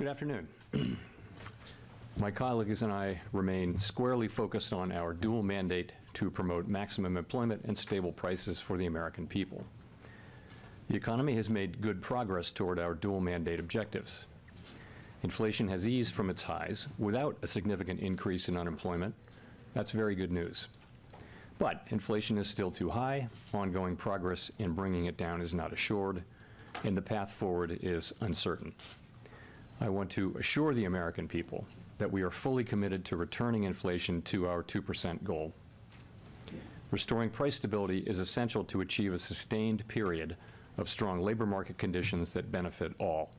Good afternoon. My colleagues and I remain squarely focused on our dual mandate to promote maximum employment and stable prices for the American people. The economy has made good progress toward our dual mandate objectives. Inflation has eased from its highs without a significant increase in unemployment. That's very good news. But inflation is still too high, ongoing progress in bringing it down is not assured, and the path forward is uncertain. I want to assure the American people that we are fully committed to returning inflation to our 2% goal. Restoring price stability is essential to achieve a sustained period of strong labor market conditions that benefit all.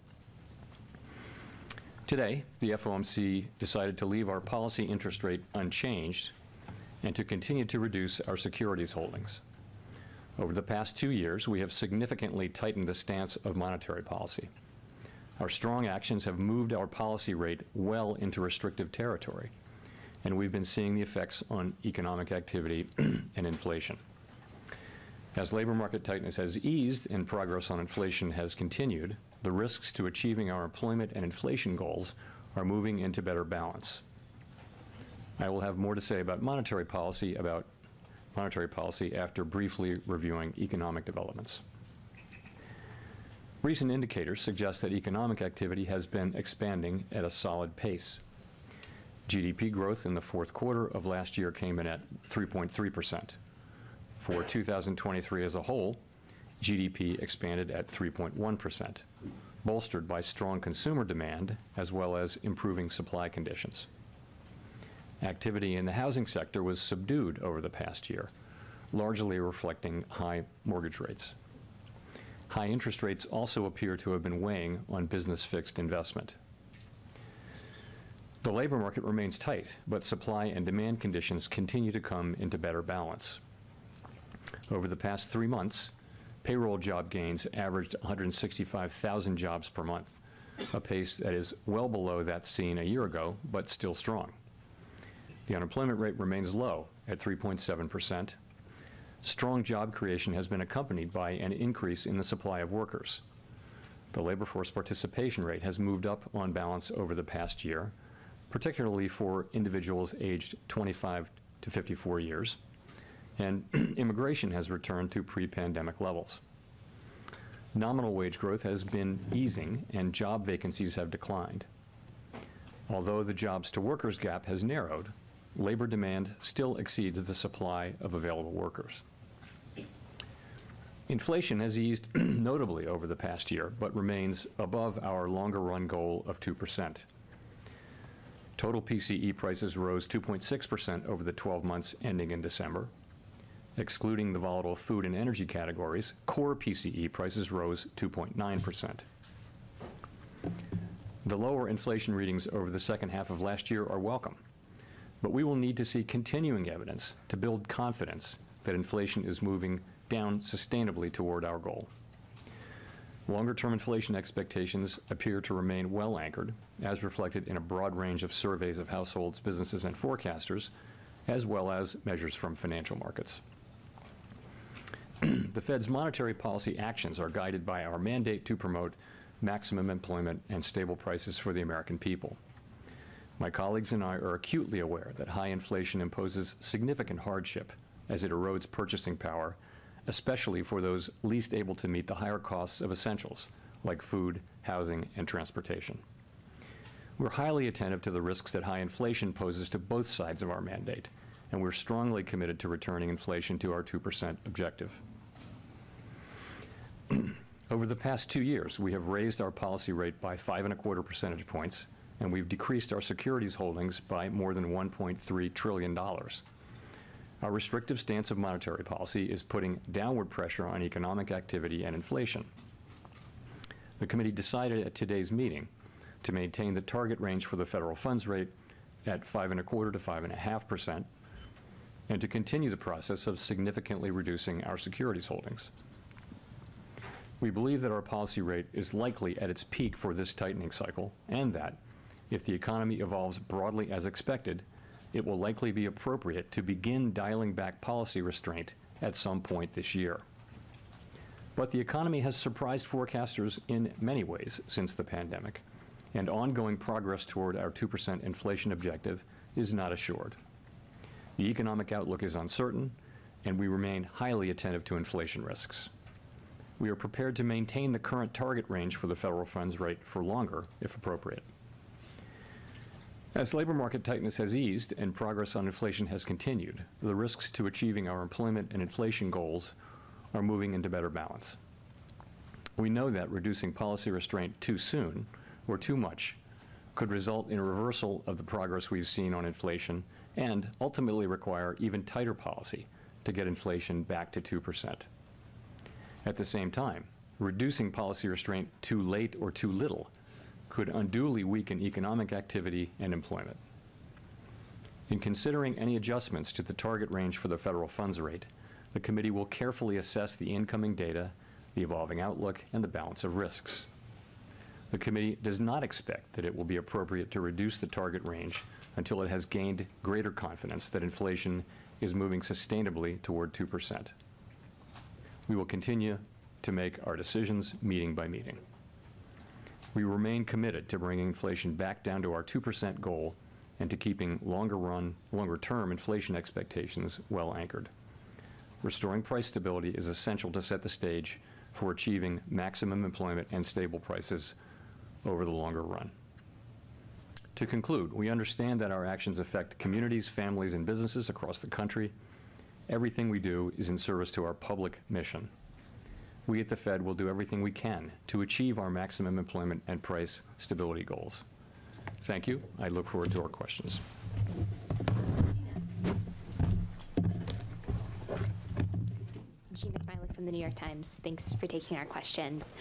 Today, the FOMC decided to leave our policy interest rate unchanged and to continue to reduce our securities holdings. Over the past 2 years, we have significantly tightened the stance of monetary policy. Our strong actions have moved our policy rate well into restrictive territory, and we've been seeing the effects on economic activity and inflation. As labor market tightness has eased and progress on inflation has continued, the risks to achieving our employment and inflation goals are moving into better balance. I will have more to say about monetary policy after briefly reviewing economic developments. Recent indicators suggest that economic activity has been expanding at a solid pace. GDP growth in the fourth quarter of last year came in at 3.3%. For 2023 as a whole, GDP expanded at 3.1%, bolstered by strong consumer demand as well as improving supply conditions. Activity in the housing sector was subdued over the past year, largely reflecting high mortgage rates. High interest rates also appear to have been weighing on business fixed investment. The labor market remains tight, but supply and demand conditions continue to come into better balance. Over the past 3 months, payroll job gains averaged 165,000 jobs per month, a pace that is well below that seen a year ago, but still strong. The unemployment rate remains low at 3.7%. Strong job creation has been accompanied by an increase in the supply of workers. The labor force participation rate has moved up on balance over the past year, particularly for individuals aged 25 to 54 years, and immigration has returned to pre-pandemic levels. Nominal wage growth has been easing and job vacancies have declined. Although the jobs to workers gap has narrowed, labor demand still exceeds the supply of available workers. Inflation has eased notably over the past year, but remains above our longer run goal of 2%. Total PCE prices rose 2.6% over the 12 months ending in December. Excluding the volatile food and energy categories, core PCE prices rose 2.9%. The lower inflation readings over the second half of last year are welcome, but we will need to see continuing evidence to build confidence that inflation is moving down sustainably toward our goal. Longer-term inflation expectations appear to remain well anchored, as reflected in a broad range of surveys of households, businesses, and forecasters, as well as measures from financial markets. The Fed's monetary policy actions are guided by our mandate to promote maximum employment and stable prices for the American people. My colleagues and I are acutely aware that high inflation imposes significant hardship as it erodes purchasing power, especially for those least able to meet the higher costs of essentials like food, housing, and transportation. We're highly attentive to the risks that high inflation poses to both sides of our mandate, and we're strongly committed to returning inflation to our 2% objective. Over the past 2 years, we have raised our policy rate by 5.25 percentage points, and we've decreased our securities holdings by more than $1.3 trillion. Our restrictive stance of monetary policy is putting downward pressure on economic activity and inflation. The committee decided at today's meeting to maintain the target range for the federal funds rate at 5.25 to 5.5%, and to continue the process of significantly reducing our securities holdings. We believe that our policy rate is likely at its peak for this tightening cycle, and that, if the economy evolves broadly as expected, it will likely be appropriate to begin dialing back policy restraint at some point this year. But the economy has surprised forecasters in many ways since the pandemic, and ongoing progress toward our 2% inflation objective is not assured. The economic outlook is uncertain, and we remain highly attentive to inflation risks. We are prepared to maintain the current target range for the federal funds rate for longer, if appropriate. As labor market tightness has eased and progress on inflation has continued, the risks to achieving our employment and inflation goals are moving into better balance. We know that reducing policy restraint too soon or too much could result in a reversal of the progress we've seen on inflation and ultimately require even tighter policy to get inflation back to 2%. At the same time, reducing policy restraint too late or too little could unduly weaken economic activity and employment. In considering any adjustments to the target range for the federal funds rate, the committee will carefully assess the incoming data, the evolving outlook, and the balance of risks. The committee does not expect that it will be appropriate to reduce the target range until it has gained greater confidence that inflation is moving sustainably toward 2%. We will continue to make our decisions meeting by meeting. We remain committed to bringing inflation back down to our 2% goal and to keeping longer-term inflation expectations well anchored. Restoring price stability is essential to set the stage for achieving maximum employment and stable prices over the longer run. To conclude, we understand that our actions affect communities, families, and businesses across the country. Everything we do is in service to our public mission. We at the Fed will do everything we can to achieve our maximum employment and price stability goals. Thank you. I look forward to our questions. Gina Smiley from the New York Times. Thanks for taking our questions.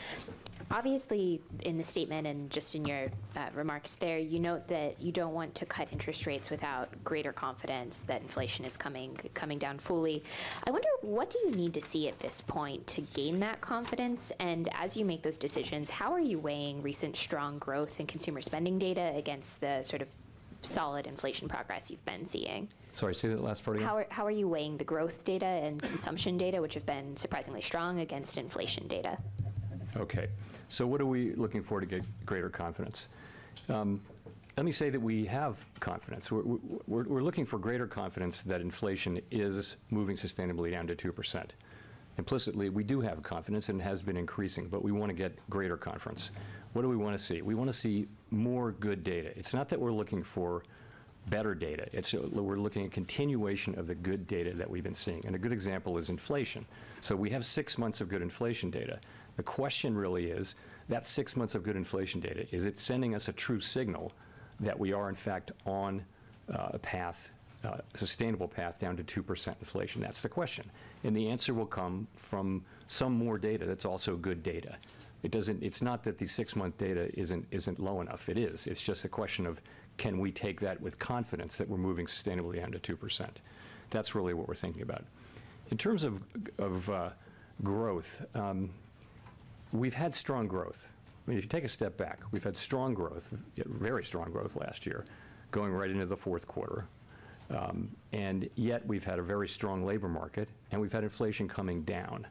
Obviously, in the statement and just in your remarks there, you note that you don't want to cut interest rates without greater confidence that inflation is coming down fully. I wonder, what do you need to see at this point to gain that confidence? And as you make those decisions, how are you weighing recent strong growth in consumer spending data against the sort of solid inflation progress you've been seeing? Sorry, say that last part again. How are you weighing the growth data and consumption data, which have been surprisingly strong, against inflation data? Okay. So what are we looking for to get greater confidence? Let me say that we have confidence. We're looking for greater confidence that inflation is moving sustainably down to 2%. Implicitly, we do have confidence and it has been increasing, but we want to get greater confidence. What do we want to see? We want to see more good data. It's not that we're looking for better data. We're looking at continuation of the good data that we've been seeing. And a good example is inflation. So we have 6 months of good inflation data. The question really is, that 6 months of good inflation data, is it sending us a true signal that we are in fact on a path, sustainable path down to 2% inflation? That's the question. And the answer will come from some more data that's also good data. It's not that the 6-month data isn't low enough. It is. It's just a question of, can we take that with confidence that we're moving sustainably down to 2%? That's really what we're thinking about. In terms of growth, we've had strong growth. I mean, if you take a step back, we've had strong growth, very strong growth last year, going right into the fourth quarter. And yet we've had a very strong labor market, and we've had inflation coming down.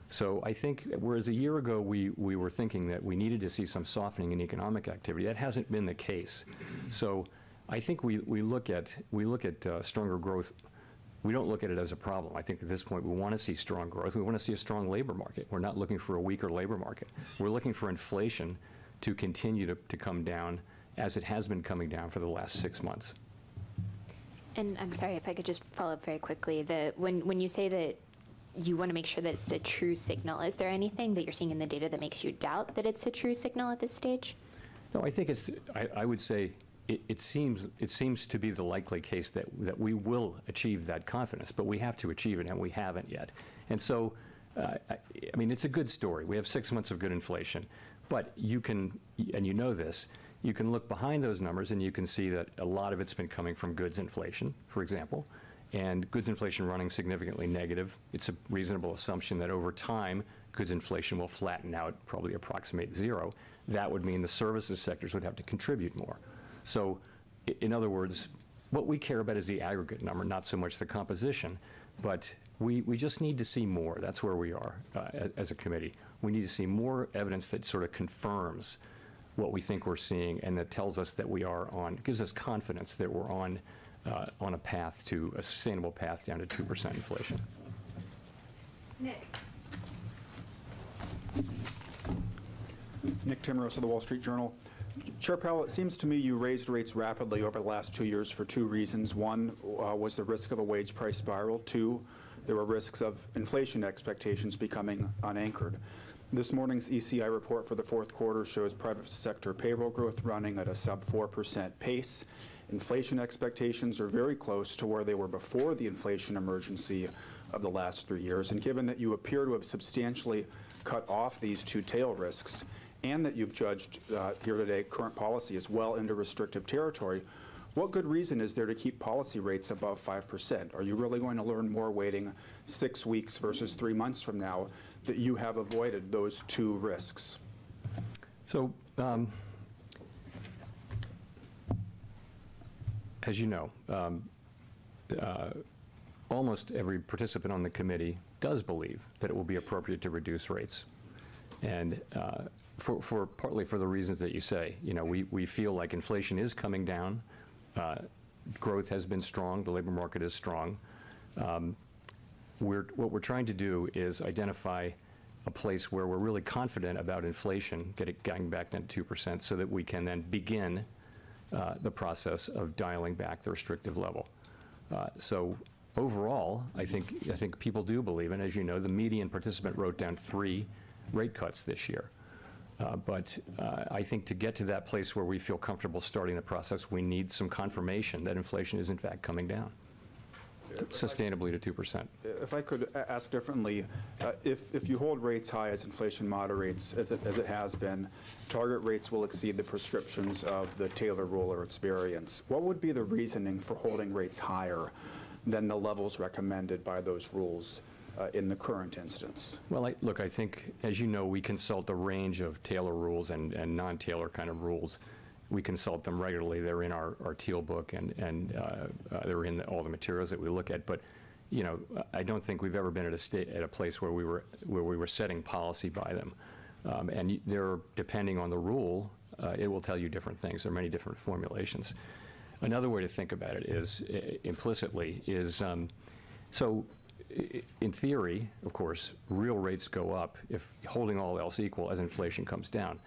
So I think, whereas a year ago we were thinking that we needed to see some softening in economic activity, that hasn't been the case. So I think we look at stronger growth. We don't look at it as a problem. I think at this point we want to see strong growth. We want to see a strong labor market. We're not looking for a weaker labor market. We're looking for inflation to continue to come down as it has been coming down for the last 6 months. And I'm sorry, if I could just follow up very quickly. When you say that you want to make sure that it's a true signal, is there anything that you're seeing in the data that makes you doubt that it's a true signal at this stage? No, I think I would say it seems to be the likely case that we will achieve that confidence, but we have to achieve it, and we haven't yet. And so, I mean, it's a good story. We have 6 months of good inflation, but you can, and you know this, you can look behind those numbers and you can see that a lot of it's been coming from goods inflation, for example, and goods inflation running significantly negative. It's a reasonable assumption that over time, goods inflation will flatten out, probably approximate zero. That would mean the services sectors would have to contribute more. So, in other words, what we care about is the aggregate number, not so much the composition, but we just need to see more. That's where we are as a committee. We need to see more evidence that sort of confirms what we think we're seeing, and that tells us that we are on, gives us confidence that we're on a path to, a sustainable path down to 2% inflation. Nick. Nick Timros of the Wall Street Journal. Chair Powell, it seems to me you raised rates rapidly over the last 2 years for two reasons. One was the risk of a wage price spiral. Two, there were risks of inflation expectations becoming unanchored. This morning's ECI report for the fourth quarter shows private sector payroll growth running at a sub 4% pace. Inflation expectations are very close to where they were before the inflation emergency of the last 3 years. And given that you appear to have substantially cut off these two tail risks, and that you've judged here today current policy is well into restrictive territory, what good reason is there to keep policy rates above 5%? Are you really going to learn more waiting 6 weeks versus 3 months from now that you have avoided those two risks? So, as you know, almost every participant on the committee does believe that it will be appropriate to reduce rates. And for partly for the reasons that you say, you know, we feel like inflation is coming down, growth has been strong, the labor market is strong. What we're trying to do is identify a place where we're really confident about inflation getting back down to 2%, so that we can then begin the process of dialing back the restrictive level. So overall, I think people do believe, and as you know, the median participant wrote down 3 rate cuts this year. But I think to get to that place where we feel comfortable starting the process, we need some confirmation that inflation is in fact coming down sustainably to 2%. If I could ask differently, if you hold rates high as inflation moderates, as it has been, target rates will exceed the prescriptions of the Taylor rule or its variants. What would be the reasoning for holding rates higher than the levels recommended by those rules in the current instance? Well, look, I think, as you know, we consult a range of Taylor rules and non-Taylor kind of rules. We consult them regularly. They're in our Teal book, and they're in all the materials that we look at. But, you know, I don't think we've ever been at a place where we were setting policy by them. And they're, depending on the rule, it will tell you different things. There are many different formulations. Another way to think about it is, implicitly, is so. In theory, of course, real rates go up if holding all else equal as inflation comes down.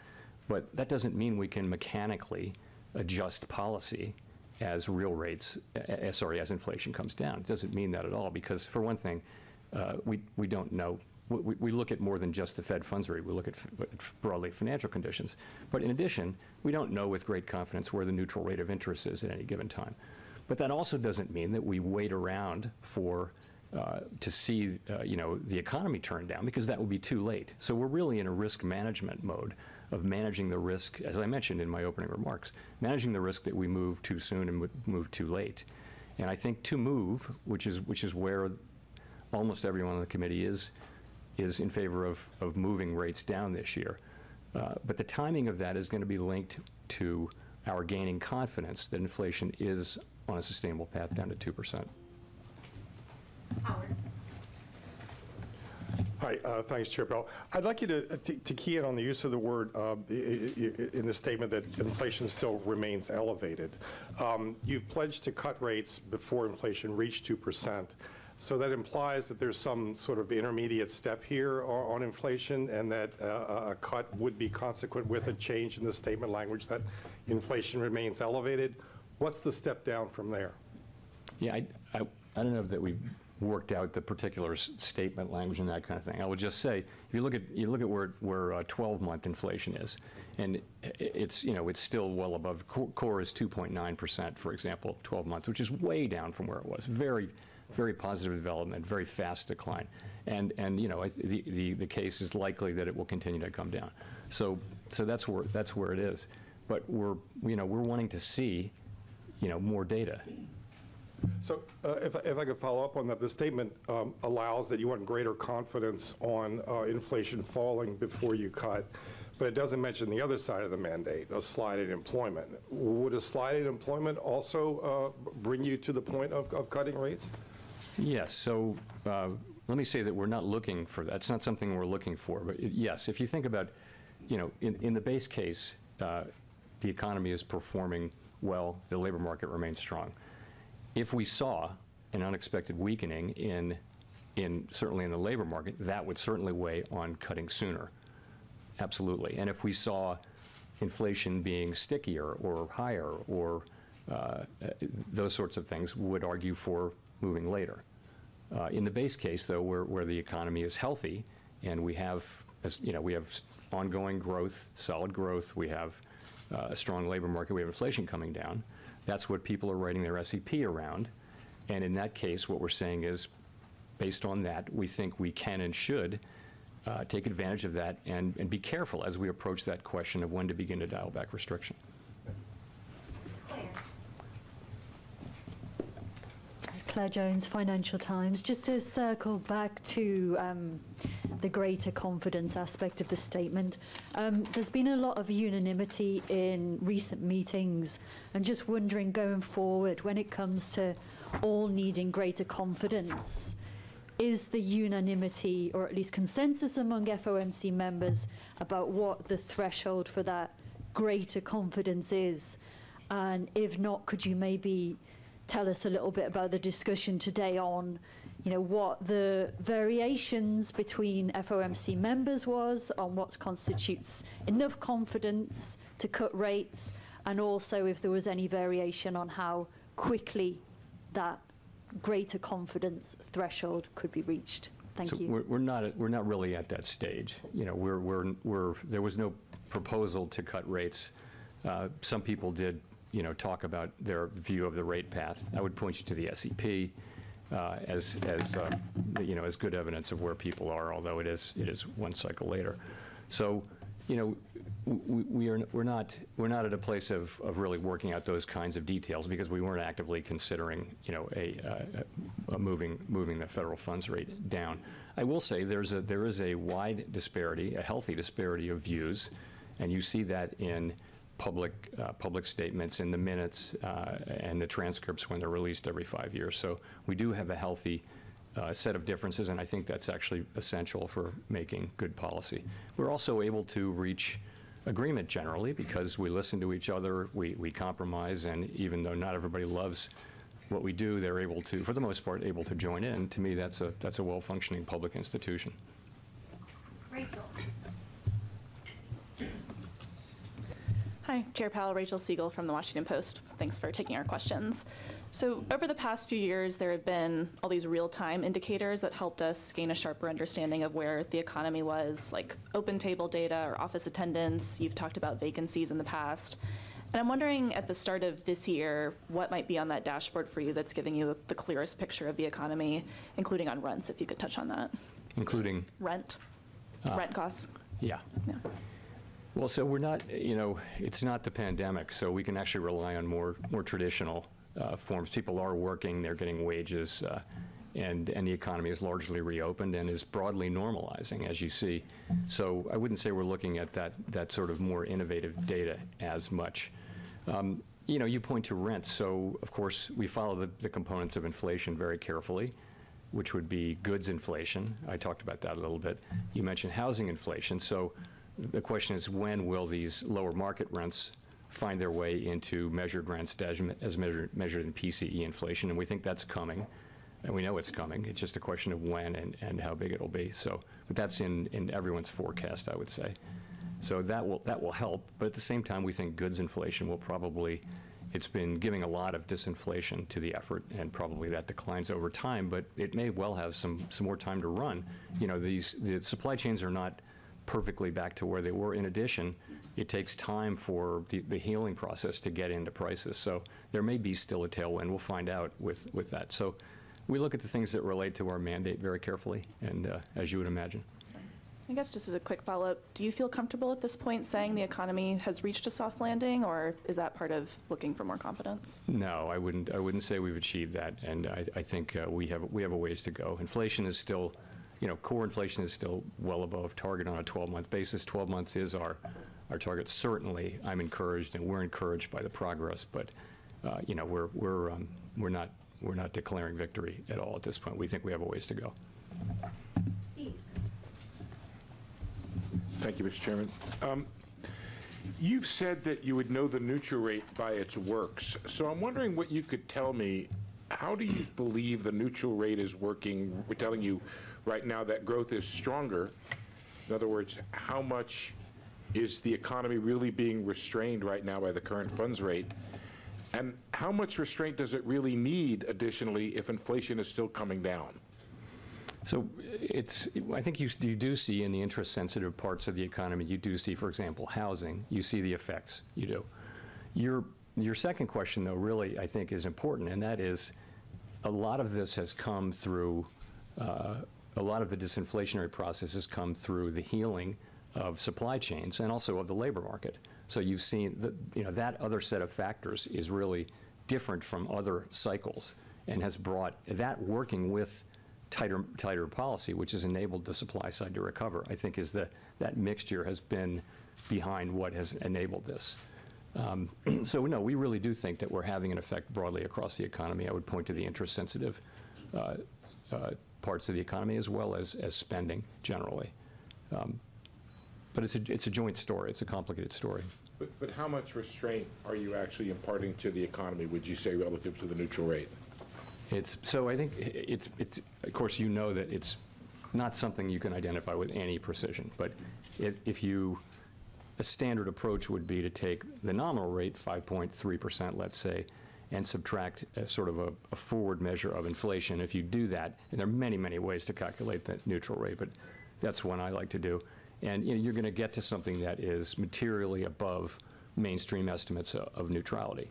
But that doesn't mean we can mechanically adjust policy as real rates, as inflation comes down. It doesn't mean that at all, because for one thing, we don't know. We look at more than just the Fed funds rate. We look at broadly financial conditions. But in addition, we don't know with great confidence where the neutral rate of interest is at any given time. But that also doesn't mean that we wait around for to see, you know, the economy turn down, because that would be too late. So we're really in a risk management mode of managing the risk, as I mentioned in my opening remarks, managing the risk that we move too soon and move too late. And I think to move, which is where almost everyone on the committee is in favor of moving rates down this year. But the timing of that is going to be linked to our gaining confidence that inflation is on a sustainable path down to 2%. Howard. Hi, thanks, Chair Powell. I'd like you to key in on the use of the word in the statement that inflation still remains elevated. You've pledged to cut rates before inflation reached 2%. So that implies that there's some sort of intermediate step here on inflation, and that a cut would be consequent with a change in the statement language that inflation remains elevated. What's the step down from there? Yeah, I don't know that we've worked out the particular statement language and that kind of thing. I would just say, if you look at where 12-month inflation is, and it's, you know, it's still well above, core is 2.9%, for example, 12 months, which is way down from where it was. Very, very positive development, very fast decline. And you know, the case is likely that it will continue to come down. So that's where it is. But we're wanting to see, you know, more data. So if I could follow up on that, the statement allows that you want greater confidence on inflation falling before you cut, but it doesn't mention the other side of the mandate, a slide in employment. Would a slide in employment also bring you to the point of cutting rates? Yes. So let me say that we're not looking for that. It's not something we're looking for. But yes, if you think about, you know, in the base case, the economy is performing well, the labor market remains strong. If we saw an unexpected weakening certainly in the labor market, that would certainly weigh on cutting sooner. Absolutely. And if we saw inflation being stickier or higher or those sorts of things would argue for moving later. In the base case, though, where the economy is healthy and we have ongoing growth, solid growth, we have a strong labor market, we have inflation coming down, that's what people are writing their SEP around. And in that case, what we're saying is, based on that, we think we can and should take advantage of that and be careful as we approach that question of when to begin to dial back restriction. Claire Jones, Financial Times. Just to circle back to the greater confidence aspect of the statement, there's been a lot of unanimity in recent meetings. I'm just wondering, going forward, when it comes to all needing greater confidence, is the unanimity, or at least consensus among FOMC members, about what the threshold for that greater confidence is? And if not, could you maybe tell us a little bit about the discussion today on, what the variations between FOMC members was on what constitutes enough confidence to cut rates, and also if there was any variation on how quickly that greater confidence threshold could be reached? Thank you. We're not really at that stage. There was no proposal to cut rates. Some people did talk about their view of the rate path. I would point you to the SEP as good evidence of where people are, although it is one cycle later. So, we're not at a place of really working out those kinds of details because we weren't actively considering moving the federal funds rate down. I will say there is a wide disparity, a healthy disparity of views, and you see that in public statements, in the minutes and the transcripts when they're released every 5 years. So we do have a healthy set of differences, and I think that's actually essential for making good policy. We're also able to reach agreement generally because we listen to each other, we compromise, and even though not everybody loves what we do, they're able to, for the most part, able to join in. To me, that's a well-functioning public institution. Rachel. Hi, Chair Powell, Rachel Siegel from the Washington Post. Thanks for taking our questions. So over the past few years, there have been all these real-time indicators that helped us gain a sharper understanding of where the economy was, like open table data or office attendance. You've talked about vacancies in the past. And I'm wondering, at the start of this year, what might be on that dashboard for you that's giving you the clearest picture of the economy, including on rents, if you could touch on that. Including? Rent costs. Yeah. Well, so we're not, it's not the pandemic, so we can actually rely on more traditional forms. People are working, they're getting wages, and the economy is largely reopened and is broadly normalizing, as you see. So I wouldn't say we're looking at that sort of more innovative data as much. You point to rent, so of course we follow the components of inflation very carefully, which would be goods inflation. I talked about that a little bit. You mentioned housing inflation, so the question is, when will these lower market rents find their way into measured rents as measured in PCE inflation? And we think that's coming, and we know it's coming. It's just a question of when and how big it'll be. So, but that's in everyone's forecast, I would say. So that will help. But at the same time, we think goods inflation will probably, it's been giving a lot of disinflation to the effort, and probably that declines over time. But it may well have some more time to run. The supply chains are not perfectly back to where they were. In addition, it takes time for the healing process to get into prices. So there may be still a tailwind. We'll find out with that. So we look at the things that relate to our mandate very carefully, and as you would imagine. I guess just as a quick follow-up, do you feel comfortable at this point saying the economy has reached a soft landing, or is that part of looking for more confidence? No, I wouldn't say we've achieved that, and I think we have a ways to go. Inflation is still, core inflation is still well above target on a 12-month basis. 12 months is our target. Certainly, I'm encouraged, and we're encouraged by the progress, but we're not declaring victory at all at this point. We think we have a ways to go. Steve. Thank you, Mr. Chairman. You've said that you would know the neutral rate by its works. So I'm wondering what you could tell me. How do you believe the neutral rate is working? We're telling you right now that growth is stronger. In other words, how much is the economy really being restrained right now by the current funds rate? And how much restraint does it really need additionally if inflation is still coming down? So I think you do see in the interest-sensitive parts of the economy, you do see, for example, housing, you see the effects, you do. Your second question, though, really, I think is important, and that is a lot of this has come through, a lot of the disinflationary process has come through the healing of supply chains and also of the labor market. So you've seen that, that other set of factors is really different from other cycles and has brought that working with tighter policy, which has enabled the supply side to recover, I think is that mixture has been behind what has enabled this. So no, we really do think that we're having an effect broadly across the economy. I would point to the interest-sensitive parts of the economy as well as spending generally. But it's a joint story. It's a complicated story. But how much restraint are you actually imparting to the economy, would you say, relative to the neutral rate? So I think it's of course, you know that it's not something you can identify with any precision. But a standard approach would be to take the nominal rate, 5.3%, let's say, and subtract sort of a forward measure of inflation. If you do that, and there are many, many ways to calculate the neutral rate, but that's one I like to do. And you're going to get to something that is materially above mainstream estimates of neutrality,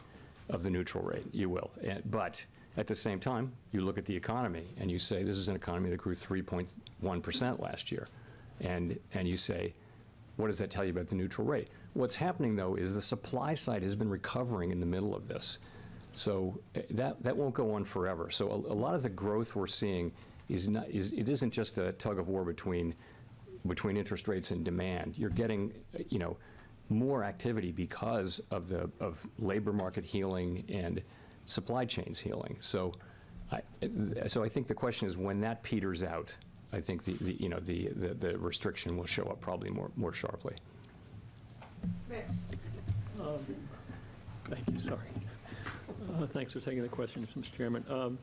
of the neutral rate. You will. But at the same time, you look at the economy and you say, this is an economy that grew 3.1% last year. And you say, what does that tell you about the neutral rate? What's happening, though, is the supply side has been recovering in the middle of this. So that won't go on forever. So a lot of the growth we're seeing it isn't just a tug of war between interest rates and demand. You're getting, more activity because of labor market healing and supply chains healing. So I think the question is, when that peters out, I think the restriction will show up probably more sharply. Rich. Thank you. Sorry. Thanks for taking the question, Mr. Chairman.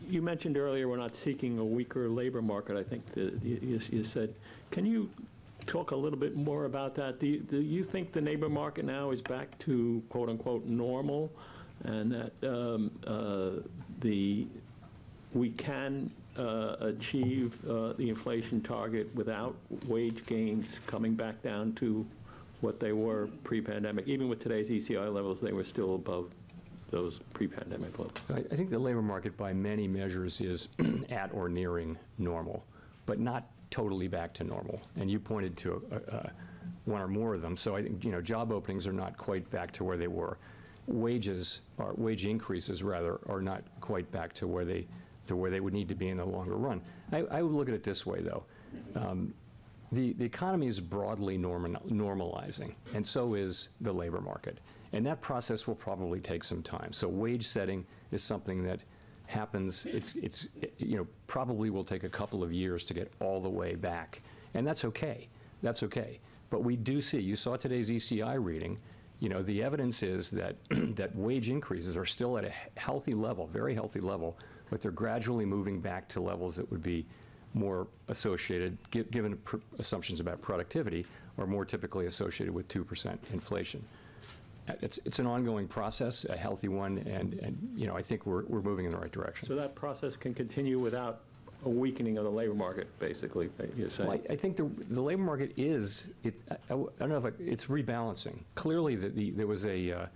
You mentioned earlier we're not seeking a weaker labor market, I think you said. Can you talk a little bit more about that? Do you think the labor market now is back to quote-unquote normal, and that we can achieve the inflation target without wage gains coming back down to what they were pre-pandemic? Even with today's ECI levels, they were still above those pre-pandemic levels. I think the labor market, by many measures, is at or nearing normal, but not totally back to normal. And you pointed to one or more of them. So I think job openings are not quite back to where they were. Wage increases rather are not quite back to where they would need to be in the longer run. I would look at it this way, though. The economy is broadly normalizing, and so is the labor market. And that process will probably take some time. So wage setting is something that happens. It's probably will take a couple of years to get all the way back, and that's okay. That's okay. But we do see. You saw today's ECI reading. The evidence is that that wage increases are still at a healthy level, very healthy level, but they're gradually moving back to levels that would be more associated, given assumptions about productivity, are more typically associated with 2% inflation. It's an ongoing process, a healthy one, and I think we're moving in the right direction. So that process can continue without a weakening of the labor market, basically, you're saying? Well, I think the labor market is, I don't know if it's rebalancing. Clearly, there was a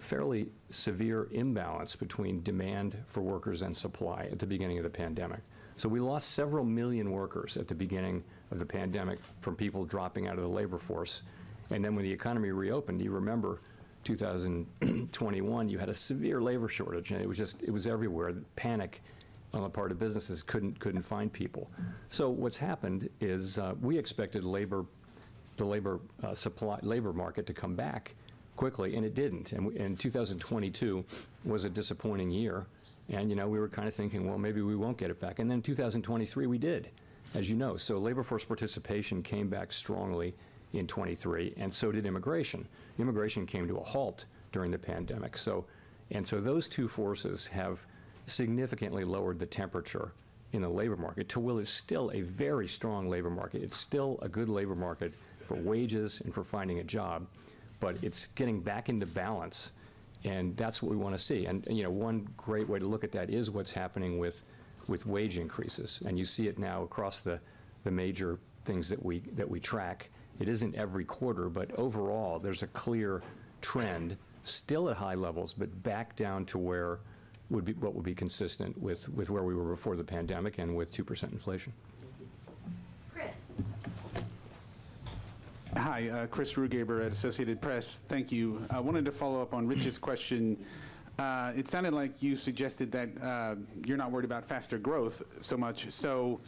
fairly severe imbalance between demand for workers and supply at the beginning of the pandemic. So we lost several million workers at the beginning of the pandemic from people dropping out of the labor force. And then when the economy reopened, you remember 2021, you had a severe labor shortage, and it was everywhere. Panic on the part of businesses, couldn't find people. So what's happened is we expected the labor market to come back quickly, and it didn't. And 2022 was a disappointing year, and we were kind of thinking, well, maybe we won't get it back. And then 2023 we did, as you know. So labor force participation came back strongly in 23, and so did immigration. Immigration came to a halt during the pandemic. So those two forces have significantly lowered the temperature in the labor market. TWIL is still a very strong labor market. It's still a good labor market for wages and for finding a job, but it's getting back into balance, and that's what we want to see. And one great way to look at that is what's happening with wage increases, and you see it now across the major things that we track. It isn't every quarter, but overall, there's a clear trend, still at high levels, but back down to what would be consistent with where we were before the pandemic and with 2% inflation. Chris. Hi, Chris Rugaber at Associated Press. Thank you. I wanted to follow up on Rich's question. It sounded like you suggested that you're not worried about faster growth so much. So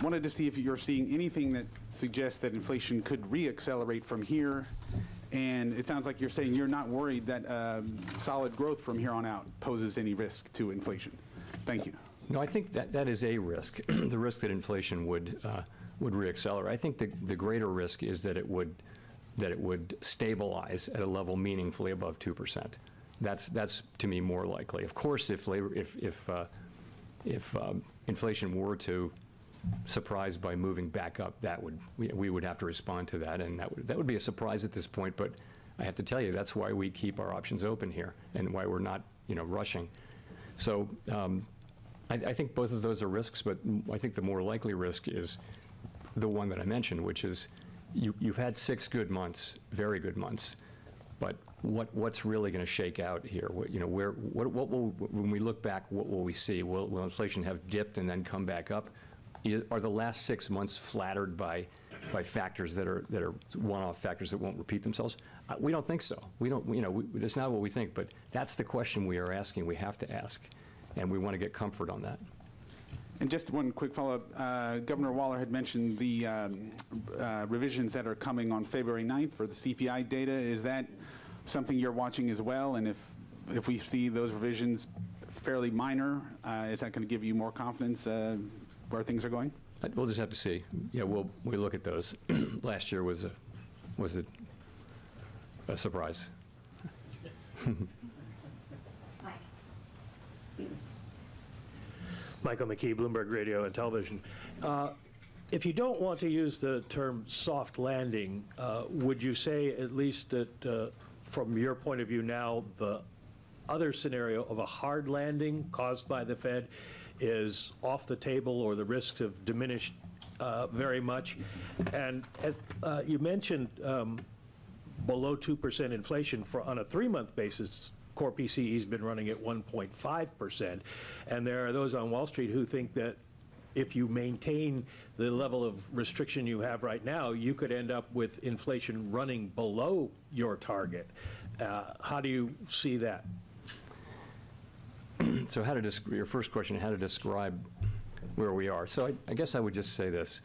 wanted to see if you're seeing anything that suggests that inflation could reaccelerate from here. And it sounds like you're saying you're not worried that solid growth from here on out poses any risk to inflation. Thank you. No, I think that is a risk, the risk that inflation would reaccelerate. I think the greater risk is that it would stabilize at a level meaningfully above 2%. That's to me more likely. Of course, if inflation were to surprise by moving back up, we would have to respond to that, and that would be a surprise at this point. But I have to tell you, that's why we keep our options open here, and why we're not rushing. So I think both of those are risks, but I think the more likely risk is the one that I mentioned, which is you've had 6 good months, very good months, but what's really going to shake out here? When we look back, what will we see? Will inflation have dipped and then come back up? Are the last 6 months flattered by factors that are one-off factors that won't repeat themselves? We don't think so. We don't. That's not what we think. But that's the question we are asking. We have to ask, and we want to get comfort on that. And just one quick follow-up. Governor Waller had mentioned the revisions that are coming on February 9th for the CPI data. Is that something you're watching as well? And if we see those revisions fairly minor, is that going to give you more confidence where things are going? We'll just have to see. Yeah, we'll look at those. Last year was a surprise. Michael McKee, Bloomberg Radio and Television. If you don't want to use the term soft landing, would you say at least that from your point of view now, the other scenario of a hard landing caused by the Fed is off the table, or the risks have diminished very much? And you mentioned below 2% inflation on a 3-month basis. Core PCE has been running at 1.5%, and there are those on Wall Street who think that if you maintain the level of restriction you have right now, you could end up with inflation running below your target. How do you see that? So your first question, how to describe where we are. So I guess I would just say this.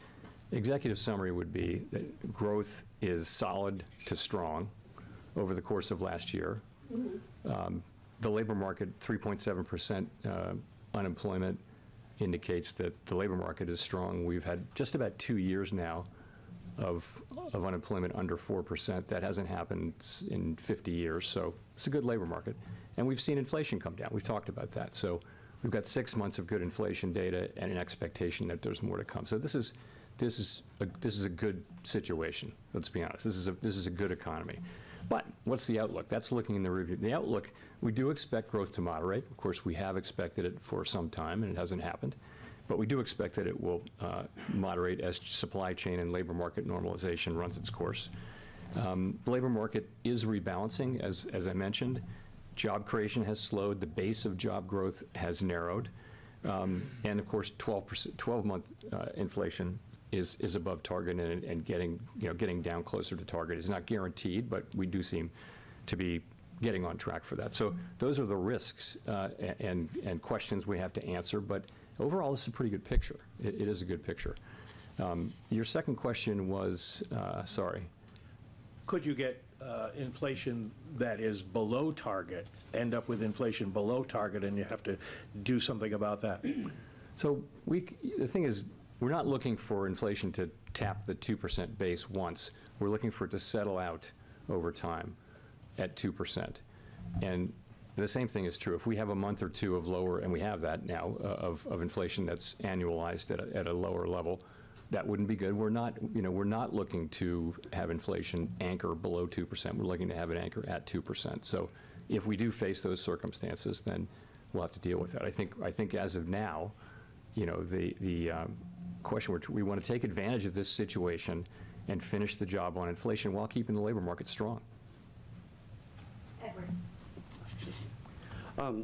Executive summary would be that growth is solid to strong over the course of last year. The labor market, 3.7% unemployment, indicates that the labor market is strong. We've had just about 2 years now of unemployment under 4%. That hasn't happened in 50 years, so it's a good labor market. And we've seen inflation come down. We've talked about that. So we've got 6 months of good inflation data and an expectation that there's more to come. So this is a good situation. Let's be honest. This is a good economy. But what's the outlook? That's looking in the review. The outlook, we do expect growth to moderate. Of course, we have expected it for some time, and it hasn't happened. But we do expect that it will moderate as supply chain and labor market normalization runs its course. The labor market is rebalancing, as I mentioned. Job creation has slowed. The base of job growth has narrowed. And of course, 12-month inflation is above target, and getting down closer to target is not guaranteed, but we do seem to be getting on track for that. So those are the risks and questions we have to answer. But overall, this is a pretty good picture. It is a good picture. Your second question was, sorry. Could you get inflation that is below target, end up with inflation below target, and you have to do something about that? So the thing is, we're not looking for inflation to tap the 2% base once. We're looking for it to settle out over time at 2%. And the same thing is true. If we have a month or two of lower, and we have that now, of inflation that's annualized at a lower level, that wouldn't be good. We're not, we're not looking to have inflation anchor below 2%. We're looking to have it anchor at 2%. So if we do face those circumstances, then we'll have to deal with that. I think as of now, the question, we want to take advantage of this situation and finish the job on inflation while keeping the labor market strong. Edward.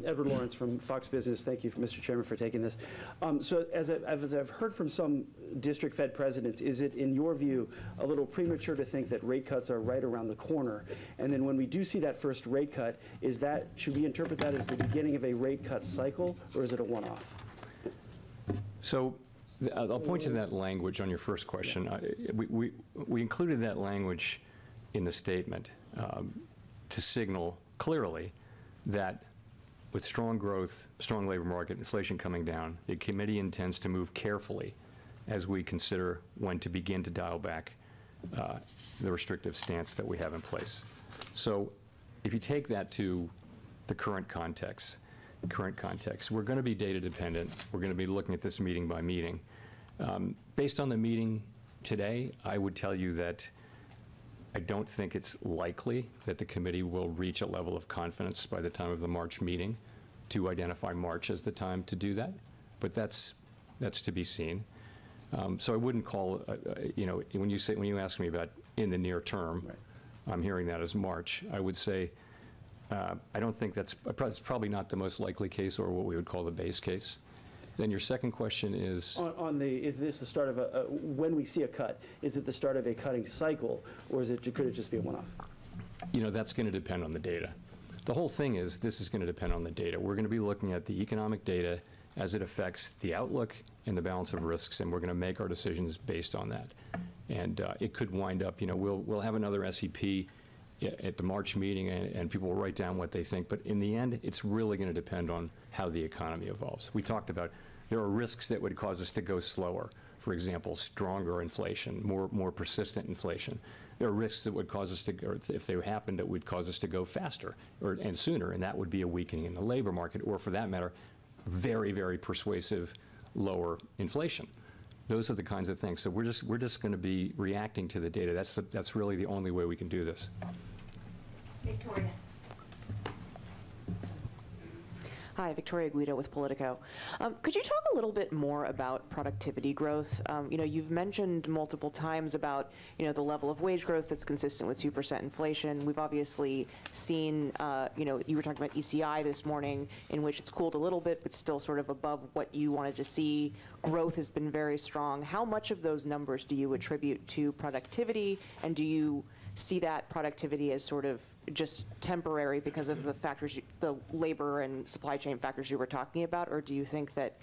Edward Lawrence from Fox Business. Thank you, Mr. Chairman, for taking this. So as I've heard from some district Fed presidents, is it, in your view, a little premature to think that rate cuts are right around the corner? And then when we do see that first rate cut, should we interpret that as the beginning of a rate cut cycle, or is it a one-off? So I'll point to that language on your first question. We included that language in the statement to signal clearly that with strong growth, strong labor market, inflation coming down, the committee intends to move carefully as we consider when to begin to dial back the restrictive stance that we have in place. So if you take that to the current context, we're going to be data dependent. We're going to be looking at this meeting by meeting. Based on the meeting today, I would tell you that I don't think it's likely that the committee will reach a level of confidence by the time of the March meeting to identify March as the time to do that, but that's to be seen. So I wouldn't call, when you ask me about in the near term, right, I'm hearing that as March. I would say I don't think it's probably not the most likely case or what we would call the base case. Then your second question is? Is this the start of when we see a cut, is it the start of a cutting cycle, or could it just be a one-off? That's going to depend on the data. The whole thing is this is going to depend on the data. We're going to be looking at the economic data as it affects the outlook and the balance of risks, and we're going to make our decisions based on that. And it could wind up, we'll have another SEP at the March meeting, and people will write down what they think. But in the end, it's really going to depend on how the economy evolves. We talked about there are risks that would cause us to go slower. For example, stronger inflation, more persistent inflation. There are risks that would cause us to, or if they happened, that would cause us to go faster and sooner, and that would be a weakening in the labor market, or for that matter, very, very persuasive lower inflation. Those are the kinds of things. So we're just going to be reacting to the data. That's really the only way we can do this. Victoria. Hi, Victoria Guido with Politico. Could you talk a little bit more about productivity growth? You've mentioned multiple times about, the level of wage growth that's consistent with 2% inflation. We've obviously seen, you were talking about ECI this morning, in which it's cooled a little bit, but still sort of above what you wanted to see. Growth has been very strong. How much of those numbers do you attribute to productivity, and do you see that productivity as sort of just temporary because of the factors, the labor and supply chain factors you were talking about, or do you think that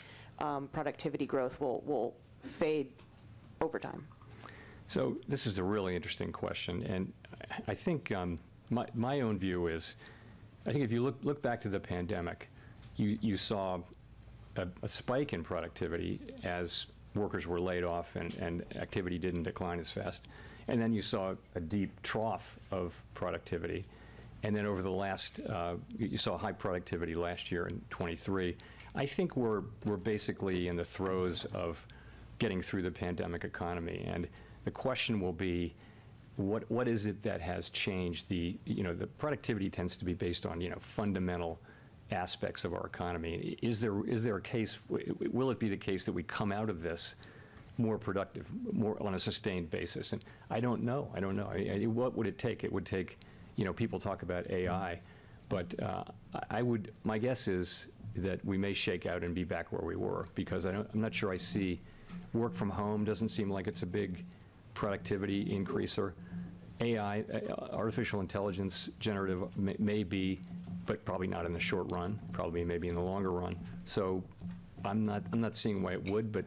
productivity growth will fade over time? So this is a really interesting question, and I think my own view is, I think if you look back to the pandemic, you saw a spike in productivity as workers were laid off and activity didn't decline as fast. And then you saw a deep trough of productivity. And then over the last, you saw high productivity last year in 23. I think we're basically in the throes of getting through the pandemic economy. And the question will be, what is it that has changed? The productivity tends to be based on, fundamental aspects of our economy. Is there a case, will it be the case that we come out of this more productive, more on a sustained basis? And I don't know. What would it take? It would take, people talk about AI, but my guess is that we may shake out and be back where we were, because I'm not sure I see work from home doesn't seem like it's a big productivity increaser. AI, artificial intelligence, generative may be, but probably not in the short run, probably maybe in the longer run. So I'm not seeing why it would, but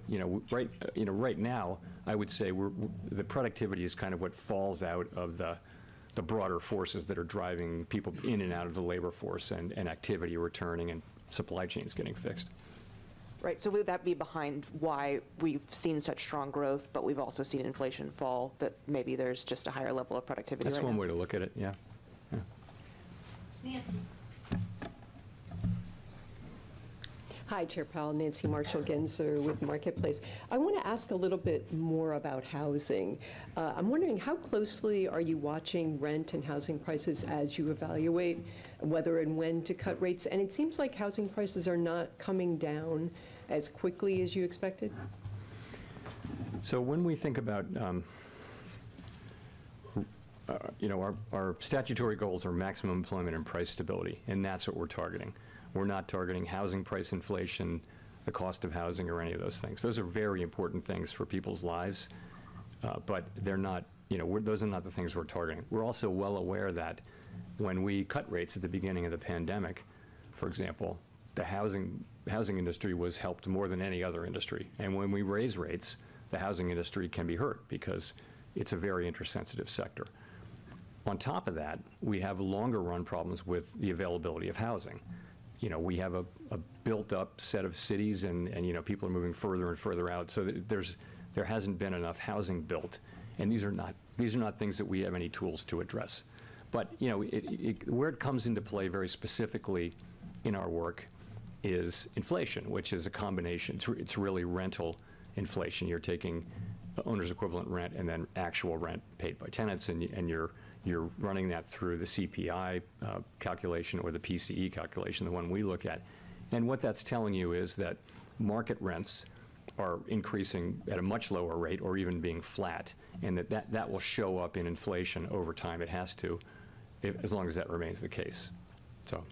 right now, I would say the productivity is kind of what falls out of the broader forces that are driving people in and out of the labor force and activity returning and supply chains getting fixed. Right, so would that be behind why we've seen such strong growth, but we've also seen inflation fall, that maybe there's just a higher level of productivity That's right one now? way to look at it, yeah. Nancy. Hi, Chair Powell. Nancy Marshall-Genzer with Marketplace. I want to ask a little bit more about housing. I'm wondering, how closely are you watching rent and housing prices as you evaluate whether and when to cut rates? And it seems like housing prices are not coming down as quickly as you expected. So when we think about, our statutory goals are maximum employment and price stability, and that's what we're targeting. We're not targeting housing price inflation, the cost of housing, or any of those things. Those are very important things for people's lives, but they're not, those are not the things we're targeting. We're also well aware that when we cut rates at the beginning of the pandemic, for example, the housing industry was helped more than any other industry. And when we raise rates, the housing industry can be hurt because it's a very interest-sensitive sector. On top of that, we have longer run problems with the availability of housing. We have a built-up set of cities, and people are moving further and further out. So there hasn't been enough housing built, and these are not things that we have any tools to address. But where it comes into play very specifically in our work is inflation, which is a combination. It's really rental inflation. You're taking owner's equivalent rent and then actual rent paid by tenants, and you're running that through the CPI calculation or the PCE calculation, the one we look at. And what that's telling you is that market rents are increasing at a much lower rate or even being flat, and that will show up in inflation over time. It has to, as long as that remains the case. So.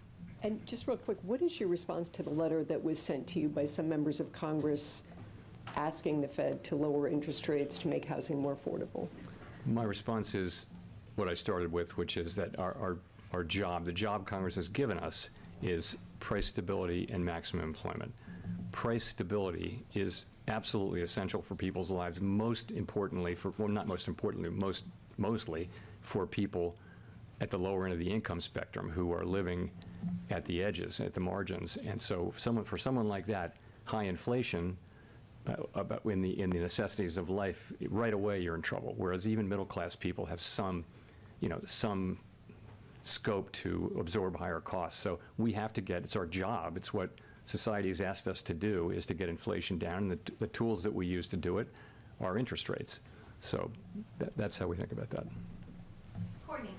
And just real quick, what is your response to the letter that was sent to you by some members of Congress asking the Fed to lower interest rates to make housing more affordable? My response is what I started with, which is that our job, the job Congress has given us, is price stability and maximum employment. Price stability is absolutely essential for people's lives, most importantly, not most importantly, mostly for people at the lower end of the income spectrum who are living at the edges, at the margins. And so for someone like that, high inflation in the necessities of life, right away you're in trouble, whereas even middle-class people have some scope to absorb higher costs. So we have to it's our job, it's what society has asked us to do, is to get inflation down, and the tools that we use to do it are interest rates. So that's how we think about that. Courtney.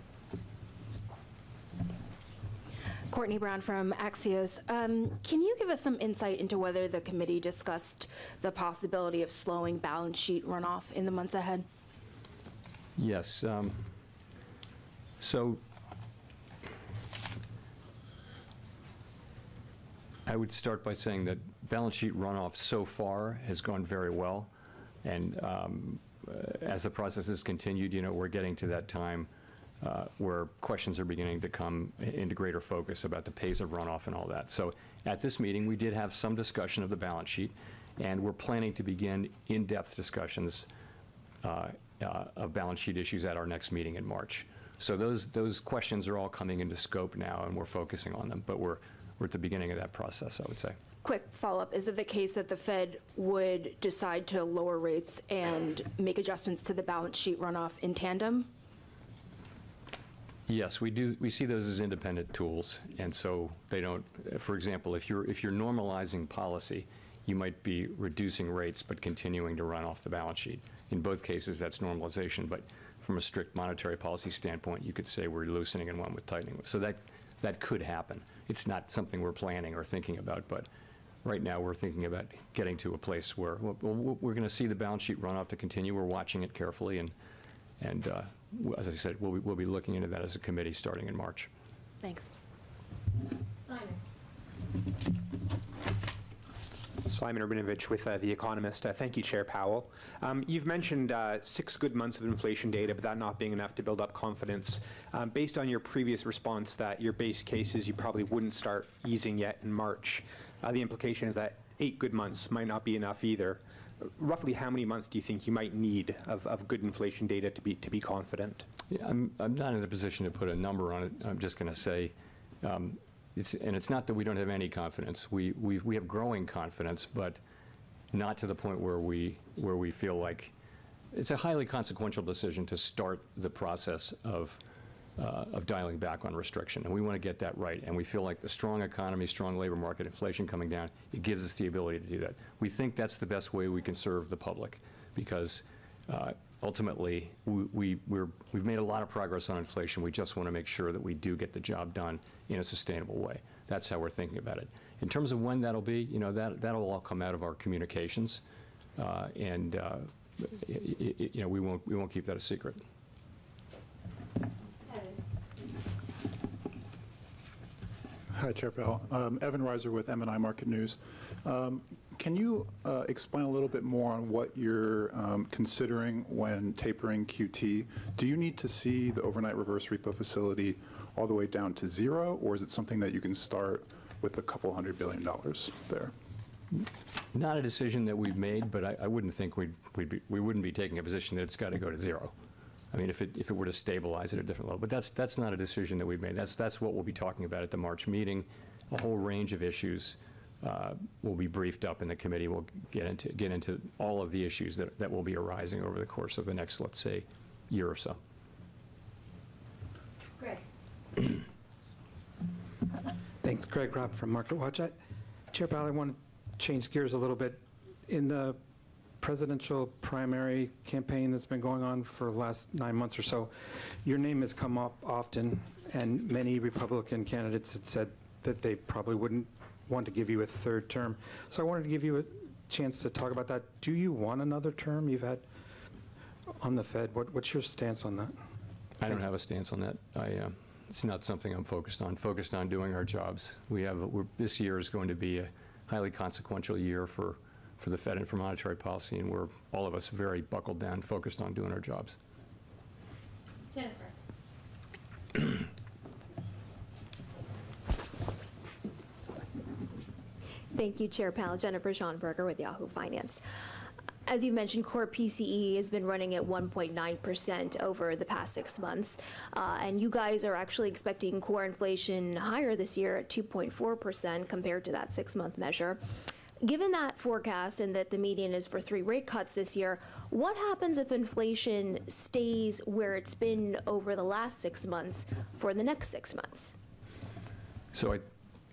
Courtney Brown from Axios. Can you give us some insight into whether the committee discussed the possibility of slowing balance sheet runoff in the months ahead? Yes. So I would start by saying that balance sheet runoff so far has gone very well. And as the process has continued, we're getting to that time where questions are beginning to come into greater focus about the pace of runoff and all that. So at this meeting, we did have some discussion of the balance sheet, and we're planning to begin in-depth discussions of balance sheet issues at our next meeting in March. So those questions are all coming into scope now, and we're focusing on them. But we're at the beginning of that process, I would say. Quick follow-up. Is it the case that the Fed would decide to lower rates and make adjustments to the balance sheet runoff in tandem? Yes, we do. We see those as independent tools, and so they don't. For example, if you're normalizing policy, you might be reducing rates but continuing to run off the balance sheet. In both cases, that's normalization. But from a strict monetary policy standpoint, you could say we're loosening in one with tightening. So that could happen. It's not something we're planning or thinking about, but right now we're thinking about getting to a place where we're going to see the balance sheet runoff to continue. We're watching it carefully, and as I said, we'll be looking into that as a committee starting in March. Thanks. Simon Urbanovich with The Economist. Thank you, Chair Powell. You've mentioned 6 good months of inflation data, but that not being enough to build up confidence. Based on your previous response that your base case is you probably wouldn't start easing yet in March, the implication is that 8 good months might not be enough either. Roughly how many months do you think you might need of good inflation data to be confident? Yeah, I'm not in a position to put a number on it. I'm just going to say it's not that we don't have any confidence. We have growing confidence, but not to the point where we feel like it's a highly consequential decision to start the process of dialing back on restriction, and we want to get that right. And we feel like the strong economy, strong labor market, inflation coming down, it gives us the ability to do that. We think that's the best way we can serve the public, because ultimately we've made a lot of progress on inflation. We just want to make sure that we do get the job done in a sustainable way. That's how we're thinking about it. In terms of when that'll be, that'll all come out of our communications, and we won't keep that a secret. Hi, Chair Powell. Evan Reiser with M&I Market News. Can you explain a little bit more on what you're considering when tapering QT? Do you need to see the overnight reverse repo facility all the way down to zero, or is it something that you can start with a couple $100 billion there? Not a decision that we've made, but I wouldn't think we wouldn't be taking a position that it's got to go to zero. I mean, if it were to stabilize at a different level, but that's not a decision that we've made. That's what we'll be talking about at the March meeting. A whole range of issues will be briefed up in the committee. We'll get into all of the issues that will be arising over the course of the next, let's say, year or so. Greg. Thanks, Greg Robb from Market Watch. Chair Powell, I want to change gears a little bit. In the presidential primary campaign that's been going on for the last 9 months or so, your name has come up often, and many Republican candidates had said that they probably wouldn't want to give you a third term. So I wanted to give you a chance to talk about that. Do you want another term? You've had on the Fed. What's your stance on that? I don't have a stance on that. It's not something I'm focused on. Focused on doing our jobs. This year is going to be a highly consequential year for the Fed and for monetary policy, and we're all of us very buckled down, focused on doing our jobs. Jennifer. Thank you, Chair Powell. Jennifer Schonberger with Yahoo Finance. As you mentioned, core PCE has been running at 1.9% over the past 6 months, and you guys are actually expecting core inflation higher this year at 2.4% compared to that 6-month measure. Given that forecast and that the median is for 3 rate cuts this year, what happens if inflation stays where it's been over the last 6 months for the next 6 months? So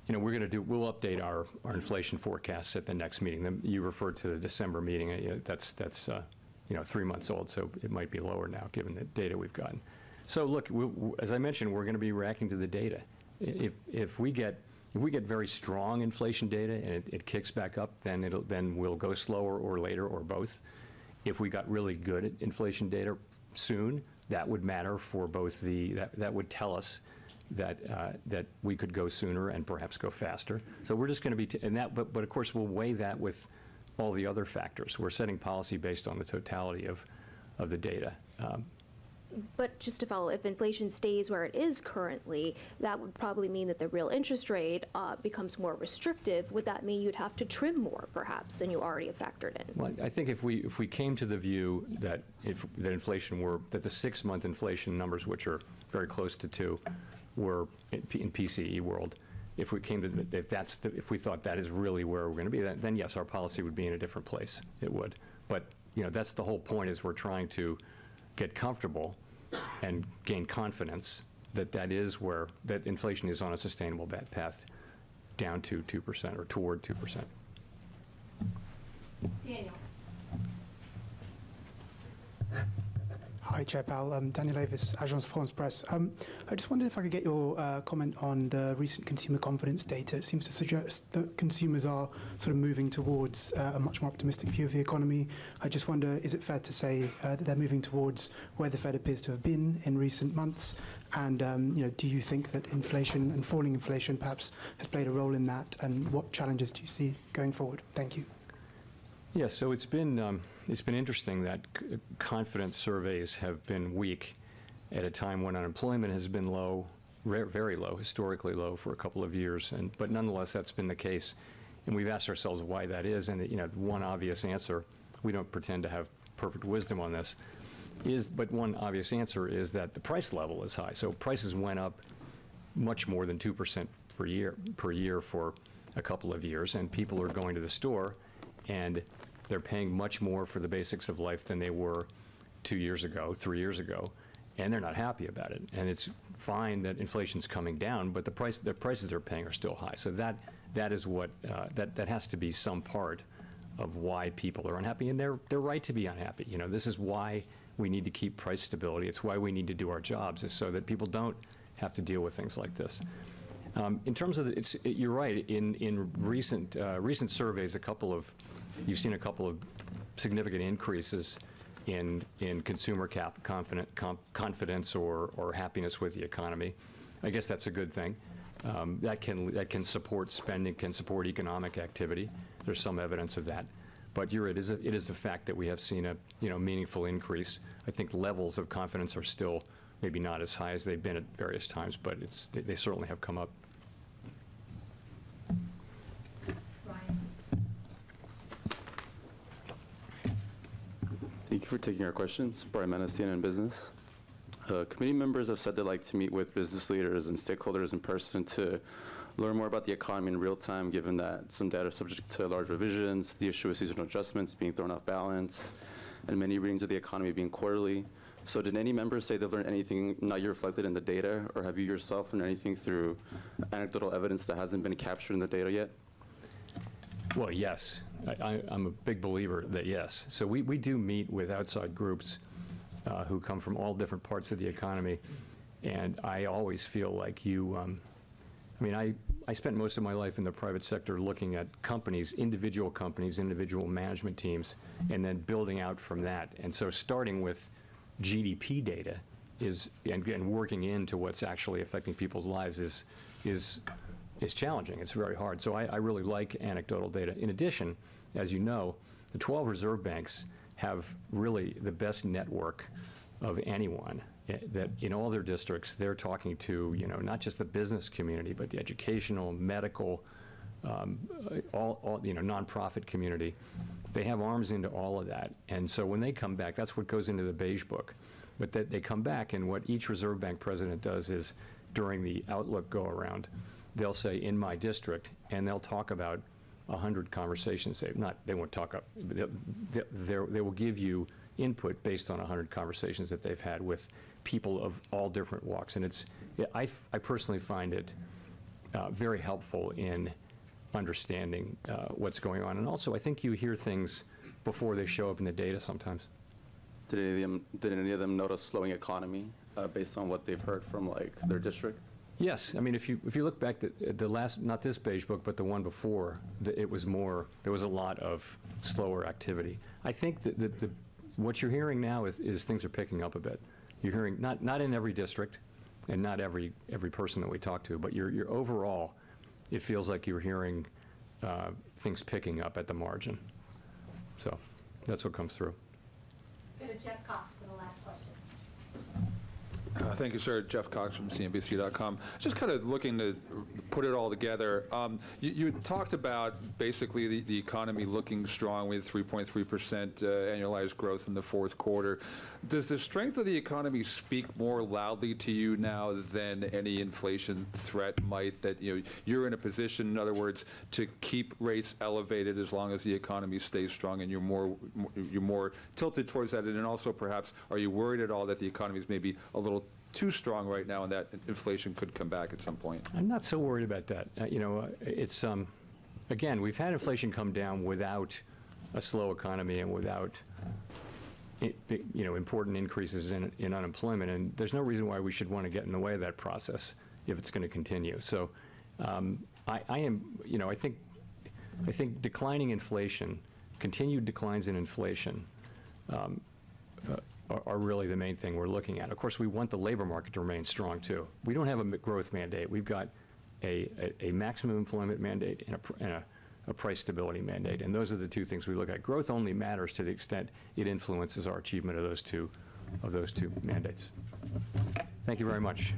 we'll update our inflation forecasts at the next meeting. You referred to the December meeting. That's 3 months old, so it might be lower now given the data we've gotten. So look, as I mentioned, we're going to be reacting to the data. If we get very strong inflation data and it kicks back up, then we'll go slower or later or both. If we got really good inflation data soon, that would matter for both that would tell us that we could go sooner and perhaps go faster. So we're just going to be, but of course we'll weigh that with all the other factors. We're setting policy based on the totality of the data. But just to follow, if inflation stays where it is currently, that would probably mean that the real interest rate becomes more restrictive. Would that mean you'd have to trim more, perhaps, than you already have factored in? Well, I think if we came to the view that that the 6-month inflation numbers, which are very close to 2, were in PCE world, if we thought that is really where we're going to be, then yes, our policy would be in a different place. It would. But that's the whole point, is we're trying to get comfortable and gain confidence that inflation is on a sustainable path down to 2% or toward 2%. Daniel. Hi, Chair Powell. Daniel Avis, Agence France-Presse. I just wondered if I could get your comment on the recent consumer confidence data. It seems to suggest that consumers are sort of moving towards a much more optimistic view of the economy. I just wonder, is it fair to say that they're moving towards where the Fed appears to have been in recent months? And do you think that inflation and falling inflation perhaps has played a role in that? And what challenges do you see going forward? Thank you. Yeah, so it's been interesting that confidence surveys have been weak at a time when unemployment has been low, very low, historically low for a couple of years. But nonetheless, that's been the case, and we've asked ourselves why that is. And one obvious answer, we don't pretend to have perfect wisdom on this, but one obvious answer is that the price level is high. So prices went up much more than 2% per year for a couple of years, and people are going to the store, and they're paying much more for the basics of life than they were 2 years ago, 3 years ago, and they're not happy about it. And it's fine that inflation's coming down, but the prices they're paying are still high. So that is what that has to be some part of why people are unhappy, and they're right to be unhappy. You know, this is why we need to keep price stability. It's why we need to do our jobs, is so that people don't have to deal with things like this. In terms of you're right. In recent surveys, you've seen a couple of significant increases in consumer confidence or happiness with the economy. I guess that's a good thing. That can support spending, can support economic activity. There's some evidence of that. But you're right, it is a fact that we have seen a meaningful increase. I think levels of confidence are still maybe not as high as they've been at various times, but they certainly have come up. Thank you for taking our questions. Brian Menace, CNN Business. Committee members have said they'd like to meet with business leaders and stakeholders in person to learn more about the economy in real time, given that some data are subject to large revisions, the issue of seasonal adjustments being thrown off balance, and many readings of the economy being quarterly. So did any members say they've learned anything not yet reflected in the data, or have you yourself learned anything through anecdotal evidence that hasn't been captured in the data yet? Well, yes. I'm a big believer that yes. So we do meet with outside groups who come from all different parts of the economy, and I always feel like I spent most of my life in the private sector looking at companies, individual management teams, and then building out from that. And so starting with GDP data and working into what's actually affecting people's lives is challenging. It's very hard. So I really like anecdotal data. In addition, as you know, the 12 reserve banks have really the best network of anyone. That in all their districts, they're talking to, not just the business community, but the educational, medical, all nonprofit community. They have arms into all of that. And so when they come back, that's what goes into the beige book. But that they come back, and what each Reserve Bank president does is, during the Outlook go-around, they'll say, in my district, and they'll talk about 100 conversations. They won't talk up. They will give you input based on 100 conversations that they've had with people of all different walks. And I personally find it very helpful in understanding what's going on. And also, I think you hear things before they show up in the data sometimes. Did any of them notice slowing economy based on what they've heard from their district? Yes. I mean, if you look back at the last, not this beige book, but the one before, there was a lot of slower activity. I think that what you're hearing now is things are picking up a bit. You're hearing, not in every district and not every person that we talk to, but you're overall, it feels like you're hearing things picking up at the margin. So that's what comes through. Let's go to Jeff Cox for the last question. Thank you, sir. Jeff Cox from CNBC.com. Just kind of looking to put it all together. You talked about basically the economy looking strong with 3.3% annualized growth in the fourth quarter. Does the strength of the economy speak more loudly to you now than any inflation threat might? That you're in a position, in other words, to keep rates elevated as long as the economy stays strong, and you're more tilted towards that. And then also, perhaps, are you worried at all that the economy is maybe a little too strong right now and that inflation could come back at some point? I'm not so worried about that. It's again, we've had inflation come down without a slow economy and without important increases in unemployment, and there's no reason why we should want to get in the way of that process if it's going to continue. So I think declining inflation, continued declines in inflation, are really the main thing we're looking at. Of course, we want the labor market to remain strong, too. We don't have a growth mandate. We've got a maximum employment mandate and a price stability mandate, and those are the two things we look at. Growth only matters to the extent it influences our achievement of those two mandates. Thank you very much.